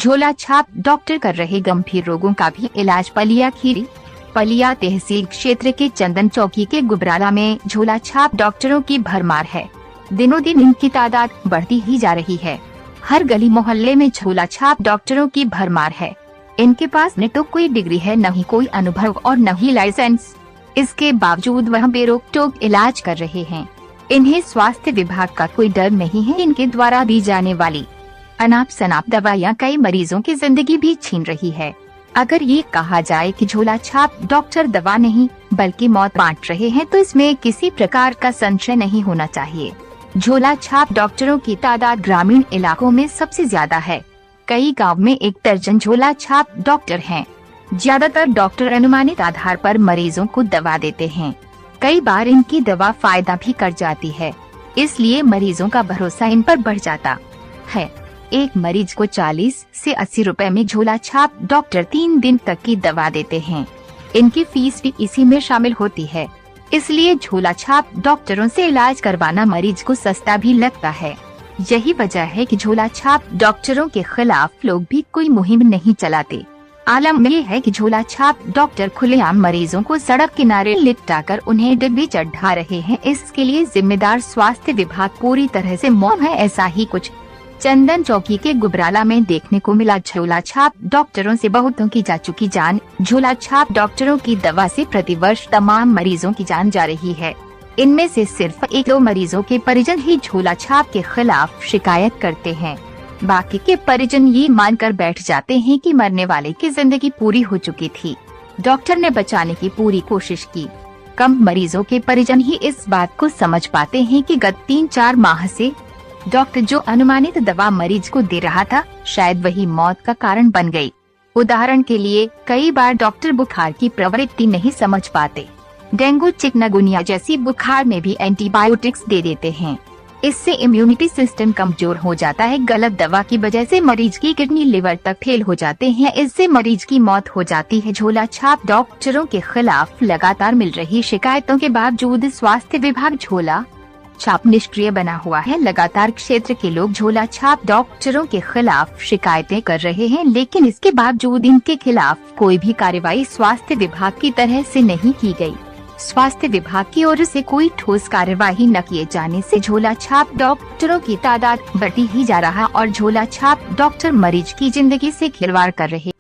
झोला छाप डॉक्टर कर रहे गंभीर रोगों का भी इलाज। पलिया खीरी। पलिया तहसील क्षेत्र के चंदन चौकी के गुबराला में झोला छाप डॉक्टरों की भरमार है। दिनों दिन इनकी तादाद बढ़ती ही जा रही है। हर गली मोहल्ले में झोला छाप डॉक्टरों की भरमार है। इनके पास न तो कोई डिग्री है, न ही कोई अनुभव और न ही लाइसेंस। इसके बावजूद वह बेरोक टोक इलाज कर रहे हैं। इन्हें स्वास्थ्य विभाग का कोई डर नहीं है। इनके द्वारा दी जाने वाली अनाप शनाप दवाइयाँ कई मरीजों की जिंदगी भी छीन रही है। अगर ये कहा जाए कि झोला छाप डॉक्टर दवा नहीं बल्कि मौत बांट रहे हैं तो इसमें किसी प्रकार का संशय नहीं होना चाहिए। झोला छाप डॉक्टरों की तादाद ग्रामीण इलाकों में सबसे ज्यादा है। कई गांव में 1 दर्जन झोला छाप डॉक्टर हैं। ज्यादातर डॉक्टर अनुमानित आधार पर मरीजों को दवा देते हैं। कई बार इनकी दवा फायदा भी कर जाती है, इसलिए मरीजों का भरोसा इन पर बढ़ जाता है। एक मरीज को 40 से 80 रुपए में झोला छाप डॉक्टर 3 दिन तक की दवा देते हैं। इनकी फीस भी इसी में शामिल होती है, इसलिए झोला छाप डॉक्टरों से इलाज करवाना मरीज को सस्ता भी लगता है। यही वजह है कि झोला छाप डॉक्टरों के खिलाफ लोग भी कोई मुहिम नहीं चलाते। आलम यह है कि झोला छाप डॉक्टर खुलेआम मरीजों को सड़क किनारे लिटाकर उन्हें डिब्बी चढ़ा रहे हैं। इसके लिए जिम्मेदार स्वास्थ्य विभाग पूरी तरह से मौन है। ऐसा ही कुछ चंदन चौकी के गुबराला में देखने को मिला। झोला छाप डॉक्टरों से बहुतों की जा चुकी जान। झोला छाप डॉक्टरों की दवा से प्रतिवर्ष तमाम मरीजों की जान जा रही है। इनमें से सिर्फ 1-2 मरीजों के परिजन ही झोला छाप के खिलाफ शिकायत करते हैं। बाकी के परिजन ये मानकर बैठ जाते हैं कि मरने वाले की जिंदगी पूरी हो चुकी थी, डॉक्टर ने बचाने की पूरी कोशिश की। कम मरीजों के परिजन ही इस बात को समझ पाते हैं कि गत 3-4 माह से डॉक्टर जो अनुमानित दवा मरीज को दे रहा था शायद वही मौत का कारण बन गई। उदाहरण के लिए कई बार डॉक्टर बुखार की प्रवृत्ति नहीं समझ पाते। डेंगू चिकनगुनिया जैसी बुखार में भी एंटीबायोटिक्स दे देते हैं। इससे इम्यूनिटी सिस्टम कमजोर हो जाता है। गलत दवा की वजह से मरीज की किडनी लिवर तक फेल हो जाते हैं। इससे मरीज की मौत हो जाती है। झोला छाप डॉक्टरों के खिलाफ लगातार मिल रही शिकायतों के बावजूद स्वास्थ्य विभाग झोला छाप निष्क्रिय बना हुआ है। लगातार क्षेत्र के लोग झोला छाप डॉक्टरों के खिलाफ शिकायतें कर रहे हैं, लेकिन इसके बावजूद इनके खिलाफ कोई भी कार्रवाई स्वास्थ्य विभाग की तरह से नहीं की गई। स्वास्थ्य विभाग की ओर से कोई ठोस कार्यवाही न किए जाने से झोला छाप डॉक्टरों की तादाद बढ़ती ही जा रहा और झोला छाप डॉक्टर मरीज की जिंदगी से खिलवाड़ कर रहे।